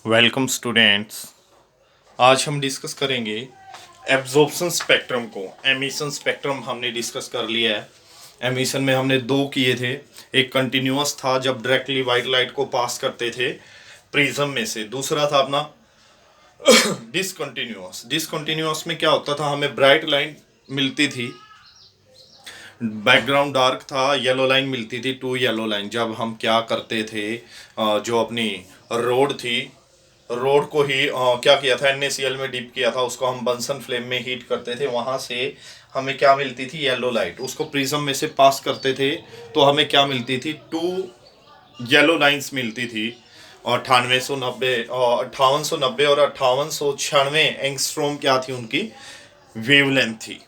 Welcome students. आज हम discuss करेंगे एब्जॉर्प्शन स्पेक्ट्रम को। एमिशन स्पेक्ट्रम हमने डिस्कस कर लिया है। एमिशन में हमने दो किए थे। एक कंटिन्यूअस था जब डायरेक्टली वाइट लाइट को पास करते थे प्रिज्म में से। दूसरा था अपना डिसकंटिन्यूअस। डिसकंटिन्यूअस में क्या होता था, हमें ब्राइट लाइन मिलती थी, बैकग्राउंड डार्क था, येलो लाइन मिलती थी, टू येलो लाइन। जब हम क्या करते थे, जो अपनी रोड थी, रोड को ही क्या किया था, NaCl में डिप किया था, उसको हम बंसन फ्लेम में हीट करते थे। वहां से हमें क्या मिलती थी, येलो लाइट। उसको प्रिज्म में से पास करते थे तो हमें क्या मिलती थी, टू येलो लाइंस मिलती थी। और 5890 और 5896 एंगस्ट्रोम क्या थी, उनकी वेवलेंथ थी।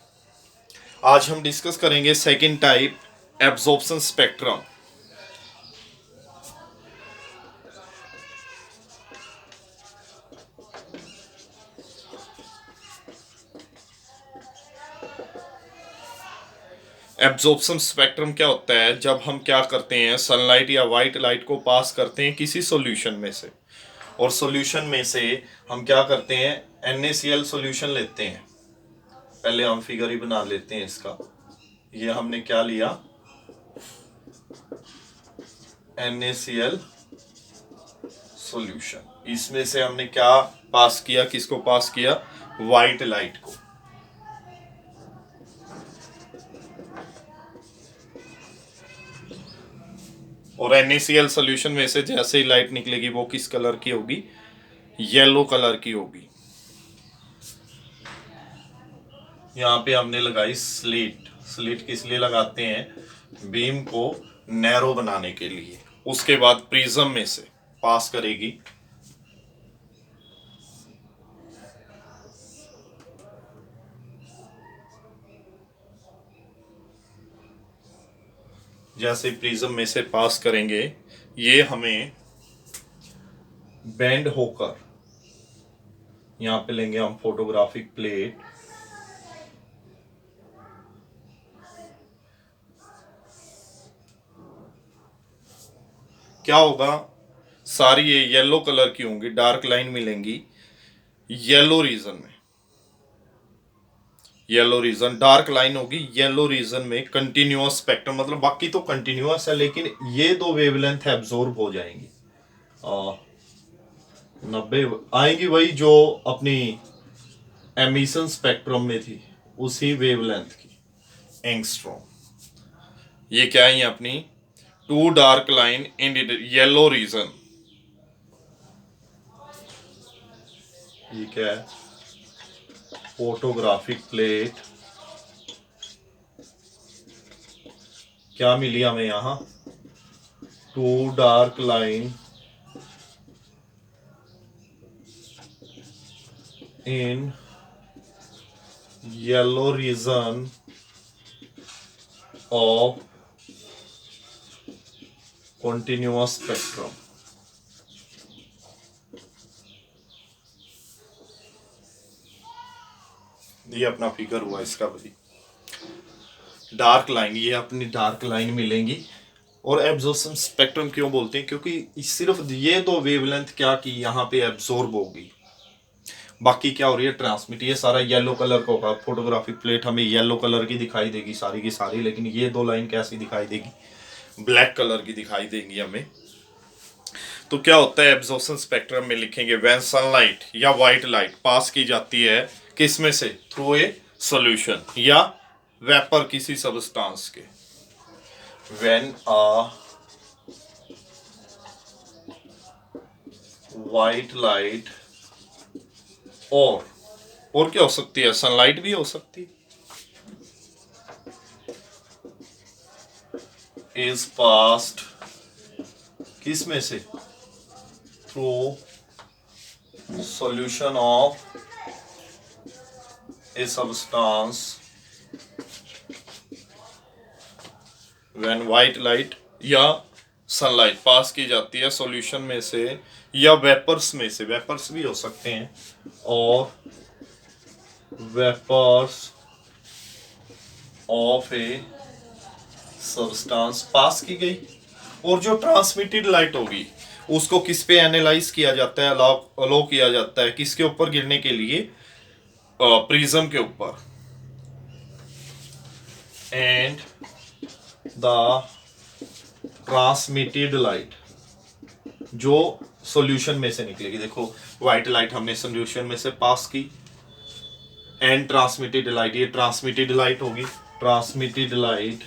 आज हम डिस्कस करेंगे second type, absorption spectrum. Absorption spectrum क्या होता है, जब हम क्या करते हैं, सनलाइट या वाइट लाइट को पास करते हैं किसी सॉल्यूशन में से, और सॉल्यूशन में से हम क्या करते हैं, NaCl सॉल्यूशन लेते हैं। पहले हम फिगर ही बना लेते हैं इसका। ये हमने क्या लिया, NaCl सॉल्यूशन। इसमें से हमने क्या पास किया, किसको पास किया, वाइट लाइट को। और NaCl सॉल्यूशन में से जैसे ही लाइट निकलेगी वो किस कलर की होगी, येलो कलर की होगी। यहाँ पे हमने लगाई स्लिट। स्लिट किस लिए लगाते हैं, बीम को नैरो बनाने के लिए। उसके बाद प्रिज्म में से पास करेगी, जैसे प्रिज्म में से पास करेंगे, ये हमें बेंड होकर यहाँ पे लेंगे हम फोटोग्राफिक प्लेट। क्या होगा, सारी ये येलो कलर की होंगी, डार्क लाइन मिलेंगी येलो रीजन में। येलो रीजन डार्क लाइन होगी येलो रीजन में। कंटिन्यूअस स्पेक्ट्रम मतलब बाकी तो कंटिन्यूअस है, लेकिन ये दो वेवलेंथ एब्जॉर्ब हो जाएंगी। 90 आएंगी, वही जो अपनी एमिशन स्पेक्ट्रम में थी, उसी वेवलेंथ की, एंगस्ट्रॉम। ये क्या है, अपनी two dark line in yellow region. ये क्या है, फोटोग्राफिक प्लेट। क्या मिली हमें यहां, two dark line in yellow region of continuous spectrum। ये अपना फिगर हुआ इसका भाई, डार्क लाइन, ये अपनी डार्क लाइन मिलेंगी। और एब्जॉर्प्शन स्पेक्ट्रम क्यों बोलते हैं, क्योंकि सिर्फ ये दो वेवलेंथ क्या की यहाँ पे एब्जॉर्ब होगी, बाकी क्या हो रही है, ट्रांसमिट। ये सारा येलो कलर का होगा। फोटोग्राफिक प्लेट हमें येलो कलर की दिखाई देगी सारी की सारी, लेकिन ये दो लाइन कैसी दिखाई देगी, ब्लैक कलर की दिखाई देंगी हमें। तो क्या होता है एब्जॉर्प्शन स्पेक्ट्रम में, लिखेंगे व्हेन सनलाइट या वाइट लाइट पास की जाती है किस में से, थ्रू ए सॉल्यूशन या वेपर किसी सब्सटेंस के। व्हेन अ वाइट लाइट, और क्या हो सकती है, सनलाइट भी हो सकती है, इज पास्ड किस में से, through solution of a substance. When white light या सनलाइट पास की जाती है सॉल्यूशन में से या वेपर्स में से, वेपर्स भी हो सकते हैं, और वेपर्स ऑफ ए सब्सटेंस पास की गई। और जो ट्रांसमिटेड लाइट होगी उसको किस पे एनालाइज किया जाता है, अलाउ किया जाता है, किसके ऊपर गिरने के लिए, प्रिज्म के ऊपर। एंड द ट्रांसमिटेड लाइट जो सॉल्यूशन में से निकलेगी, देखो व्हाइट लाइट हमने सॉल्यूशन में से पास की, एंड ट्रांसमिटेड लाइट, ये ट्रांसमिटेड लाइट होगी। ट्रांसमिटेड लाइट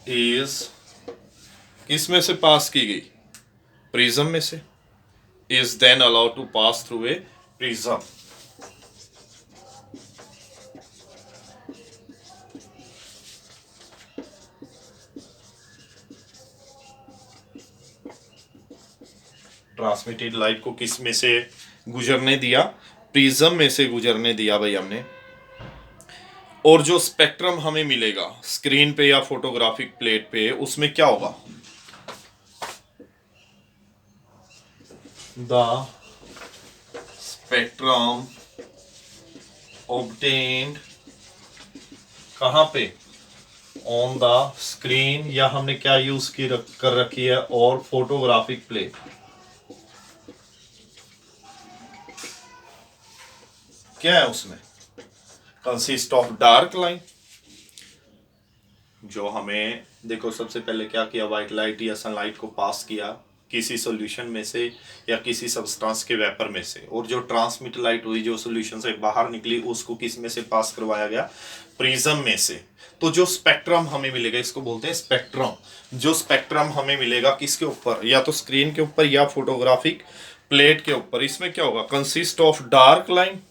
इज किस में से पास की गई, प्रिज्म में से, is then allowed to pass through a prism. Transmitted light को किस में से गुजरने दिया, प्रिज्म में से गुजरने दिया भाई हमने। और जो स्पेक्ट्रम हमें मिलेगा स्क्रीन पे या फोटोग्राफिक प्लेट पे, उसमें क्या होगा, द स्पेक्ट्रम ऑब्टेन्ड कहां पे, ऑन द स्क्रीन, या हमने क्या यूज की कर रखी है, और फोटोग्राफिक प्लेट। क्या है उसमें, कंसिस्ट ऑफ डार्क लाइन। जो हमें देखो सबसे पहले क्या किया, व्हाइट लाइट या सनलाइट को पास किया किसी सॉल्यूशन में से या किसी सब्सटेंस के वेपर में से, और जो ट्रांसमिट लाइट हुई जो सॉल्यूशन से बाहर निकली उसको किस में से पास करवाया गया, प्रिज्म में से। तो जो स्पेक्ट्रम हमें मिलेगा, इसको बोलते हैं स्पेक्ट्रम। जो स्पेक्ट्रम हमें मिलेगा किसके ऊपर, या तो स्क्रीन के ऊपर या फोटोग्राफिक प्लेट के ऊपर, इसमें क्या होगा, कंसिस्ट ऑफ डार्क लाइन।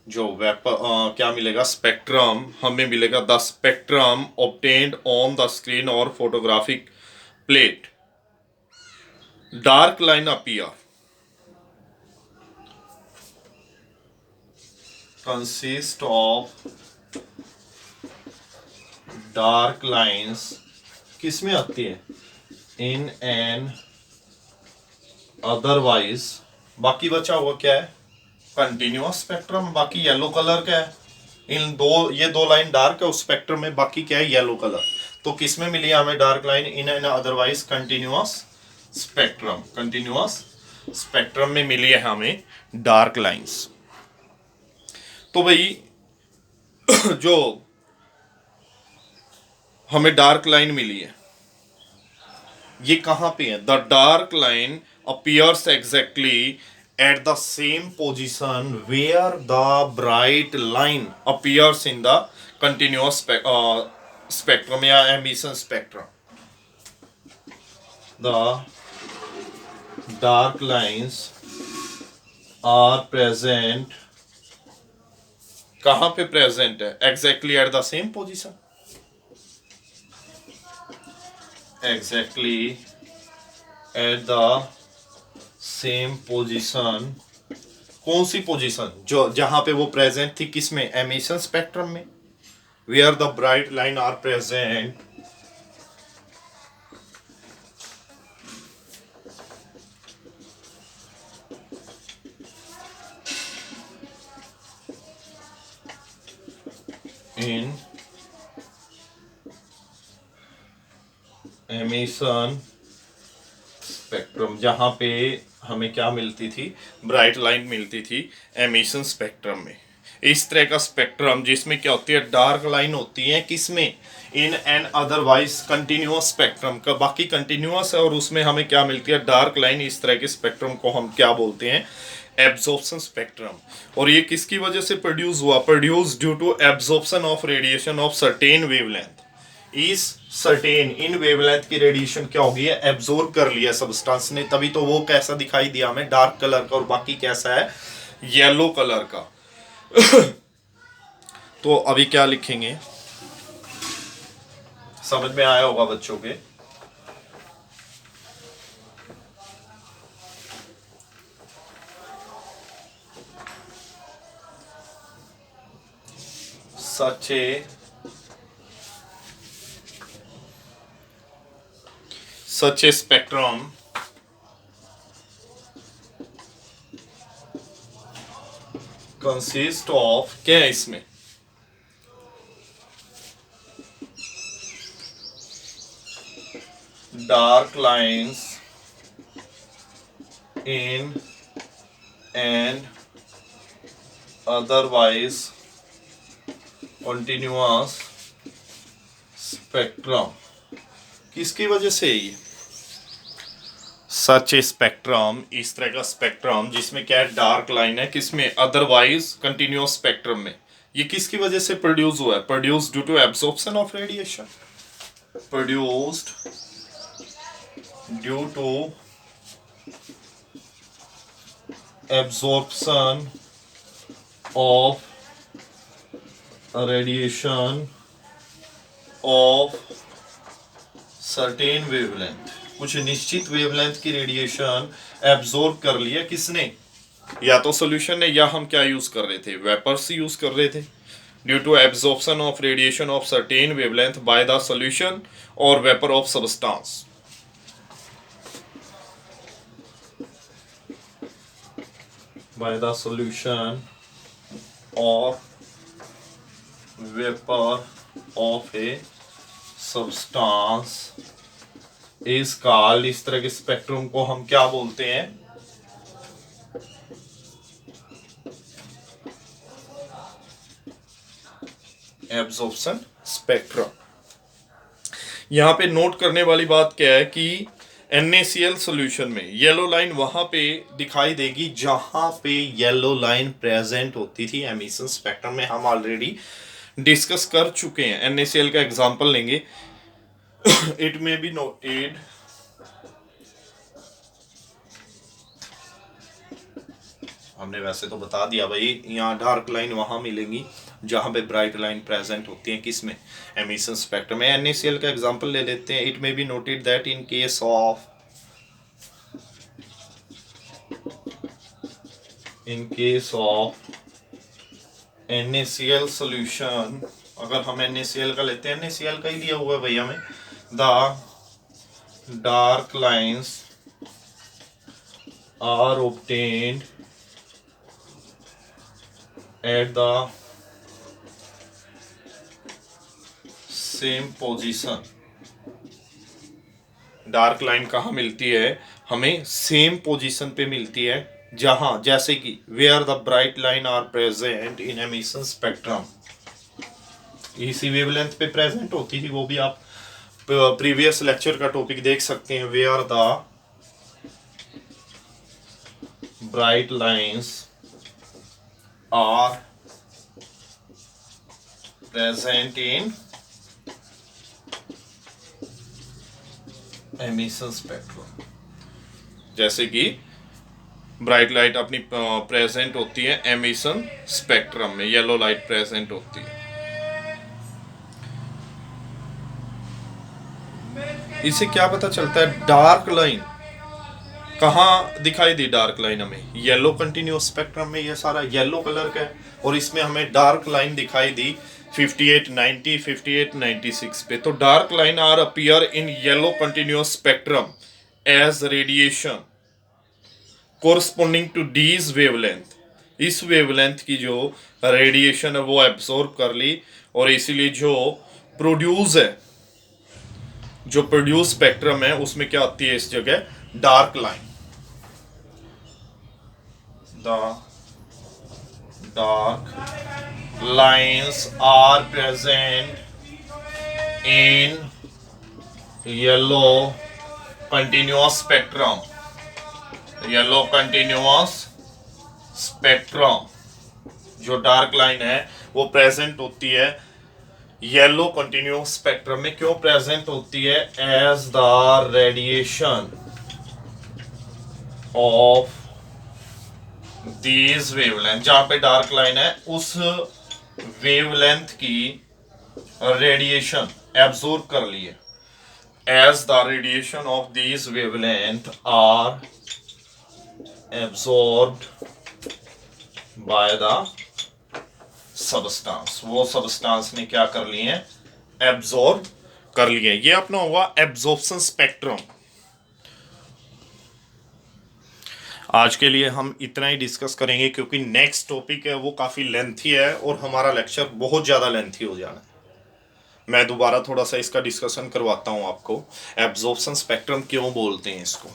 जो वेपर क्या मिलेगा, स्पेक्ट्रम हमें मिलेगा, the spectrum obtained on the screen और photographic plate, dark line appear, consist of dark lines, किस में आती है, इन एन अदरवाइज, बाकी बचा हुआ क्या है, कंटिन्यूअस स्पेक्ट्रम। बाकी येलो कलर का है, इन दो, ये दो लाइन डार्क है उस स्पेक्ट्रम में, बाकी क्या है, येलो कलर। तो किस में मिली है हमें dark line, in an otherwise continuous spectrum. Continuous spectrum में मिली है हमें डार्क लाइंस। तो भाई जो हमें डार्क लाइन मिली है ये कहां पे है, the dark line appears exactly at the same position where the bright line appears in the continuous spectrum या emission spectrum. The dark lines are present, कहाँ पे present है, exactly at the same position, exactly at the same position. कौन सी position, जो जहां पे वो present थी, किसमें, एमिशन स्पेक्ट्रम में, where the bright line are present in emission spectrum, जहां पे हमें क्या मिलती थी, ब्राइट लाइन मिलती थी एमिशन स्पेक्ट्रम में। इस तरह का स्पेक्ट्रम जिसमें क्या होती है, डार्क लाइन होती है, किसमें, in an otherwise continuous spectrum का, बाकी कंटिन्यूअस है और उसमें हमें क्या मिलती है, डार्क लाइन। इस तरह के स्पेक्ट्रम को हम क्या बोलते हैं, एब्जॉर्प्शन स्पेक्ट्रम। और ये किसकी वजह से प्रोड्यूस हुआ, produce due to absorption of radiation of certain wavelength. इस सर्टेन, इन वेवलेंथ की रेडिएशन क्या होगी, एब्जॉर्ब कर लिया सब्सटेंस ने, तभी तो वो कैसा दिखाई दिया हमें, डार्क कलर का, और बाकी कैसा है, येलो कलर का। तो अभी क्या लिखेंगे, समझ में आया होगा बच्चों के। such a spectrum consist of, क्या है इसमें, dark lines in an otherwise continuous spectrum. किसकी वजह से ये सच ए स्पेक्ट्रम, इस तरह का स्पेक्ट्रम जिसमें क्या है, डार्क लाइन है, किसमें, अदरवाइज कंटिन्यूअस स्पेक्ट्रम में, ये किसकी वजह से प्रोड्यूस हुआ है, produce due to absorption of radiation, produced due to absorption of radiation of certain wavelength, कुछ निश्चित वेवलेंथ की रेडिएशन एब्जॉर्ब कर लिया किसने, या तो सॉल्यूशन ने, या हम क्या यूज कर रहे थे, वेपर्स यूज कर रहे थे, due to absorption of radiation of certain wavelength by the solution और vapour of substance. By the solution और vapour of a substance is called, इस तरह के स्पेक्ट्रम को हम क्या बोलते हैं, एब्जॉर्प्शन स्पेक्ट्रम। यहां पे नोट करने वाली बात क्या है कि NaCl सॉल्यूशन में येलो लाइन वहां पे दिखाई देगी जहां पे येलो लाइन प्रेजेंट होती थी एमिशन स्पेक्ट्रम में, हम ऑलरेडी डिस्कस कर चुके हैं। NaCl का एग्जांपल लेंगे, इट में बी नोटेड हमने वैसे तो बता दिया भाई, यहाँ डार्क लाइन वहां मिलेंगी जहां पे ब्राइट लाइन प्रेजेंट होती है, किसमें, एमिशन स्पेक्ट्रम में। NaCl का एग्जांपल ले लेते हैं, it may be noted that in case of NaCl solution, अगर हम NaCl का लेते हैं, NaCl का ही दिया हुआ है भैया हमें, the dark lines are obtained at the same position। Dark line कहाँ मिलती है हमें, सेम पोजीशन पे मिलती है, जहां, जैसे कि where the bright line are present in emission spectrum, इसी वेवलेंथ पे प्रेजेंट होती थी, वो भी आप प्रीवियस लेक्चर का टॉपिक देख सकते हैं, where the bright lines are present in emission spectrum। जैसे कि ब्राइट लाइट अपनी प्रेजेंट होती है एमिशन स्पेक्ट्रम में, येलो लाइट प्रेजेंट होती है। इससे क्या पता चलता है, डार्क लाइन कहाँ दिखाई दी, डार्क लाइन हमें येलो कंटिन्यूअस स्पेक्ट्रम में, ये सारा येलो कलर का है, और इसमें हमें डार्क लाइन दिखाई दी 5890 5896 पे। तो dark line are appear in yellow continuous spectrum as radiation corresponding to these wavelength, इस वेवलेंथ की जो रेडिएशन है वो एब्सॉर्ब कर ली, और इसीलिए जो प्रोड्यूस है, जो प्रोड्यूस स्पेक्ट्रम है उसमें क्या आती है इस जगह, dark line. The dark lines are present in yellow continuous spectrum, yellow continuous spectrum। जो डार्क लाइन है वो प्रेजेंट होती है येलो कंटिन्यूअस स्पेक्ट्रम में, क्यों प्रेजेंट होती है, as the radiation of these wavelength, जहां पे डार्क लाइन है उस वेवलेंथ की रेडिएशन एब्जॉर्ब कर ली है, as the radiation of these wavelength are absorbed by the substance, वो सबस्टांस ने क्या कर लिए हैं, एब्जॉर्ब कर लिए। ये अपना हुआ एब्जॉर्प्शन स्पेक्ट्रम। आज के लिए हम इतना ही डिस्कस करेंगे, क्योंकि नेक्स्ट टॉपिक है वो काफ़ी लेंथी है और हमारा लेक्चर बहुत ज़्यादा लेंथी हो जाना है। मैं दोबारा थोड़ा सा इसका डिस्कशन करवाता हूँ आपको। एब्जॉर्प्शन स्पेक्ट्रम क्यों बोलते हैं इसको?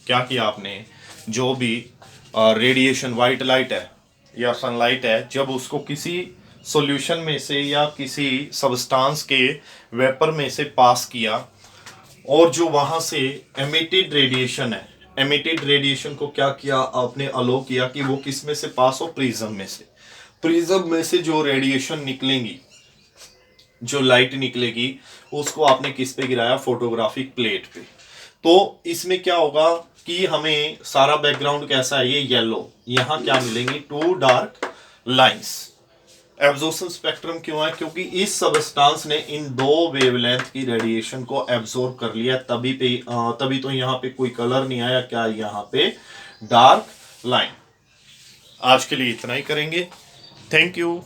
क्या किया आपने, जो भी रेडिएशन, वाइट लाइट है या सनलाइट है, जब उसको किसी सॉल्यूशन में से या किसी सब्सटेंस के वेपर में से पास किया, और जो वहां से एमिटेड रेडिएशन है, एमिटेड रेडिएशन को क्या किया आपने, अलो किया कि वो किस में से पास हो, प्रिज्म में से। प्रिज्म में से जो रेडिएशन निकलेंगी, जो लाइट निकलेगी, उसको आपने किस पे गिराया, फोटोग्राफिक प्लेट पे। तो इसमें क्या होगा कि हमें सारा बैकग्राउंड कैसा है, ये येलो, यहाँ क्या मिलेंगी, two dark lines. Absorption spectrum क्यों है? क्योंकि इस सबस्टांस ने इन दो वेवलेंथ की रेडिएशन को एब्जॉर्ब कर लिया, तभी तो यहाँ पे कोई कलर नहीं आया, क्या यहाँ पे डार्क लाइन। आज के लिए इतना ही करेंगे। Thank you.